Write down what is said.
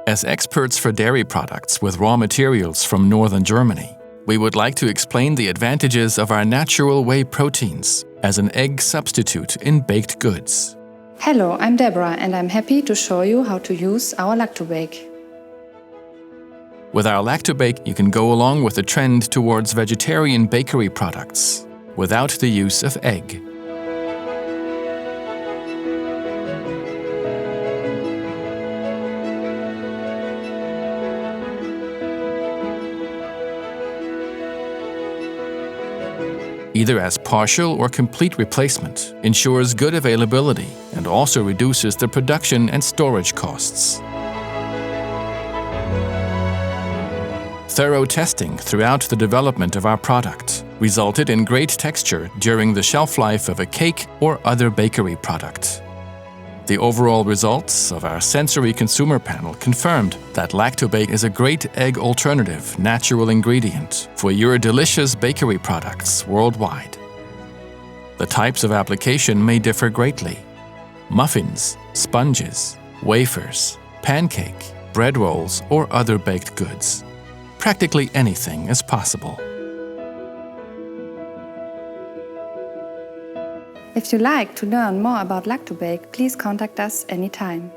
As experts for dairy products with raw materials from northern Germany, we would like to explain the advantages of our natural whey proteins as an egg substitute in baked goods. Hello, I'm Deborah and I'm happy to show you how to use our Lactobake. With our Lactobake, you can go along with the trend towards vegetarian bakery products without the use of egg. Either as partial or complete replacement, ensures good availability and also reduces the production and storage costs. Thorough testing throughout the development of our product resulted in great texture during the shelf life of a cake or other bakery product. The overall results of our sensory consumer panel confirmed that Lactobake is a great egg alternative natural ingredient for your delicious bakery products worldwide. The types of application may differ greatly. Muffins, sponges, wafers, pancake, bread rolls, or other baked goods. Practically anything is possible. If you like to learn more about Lactobake, please contact us anytime.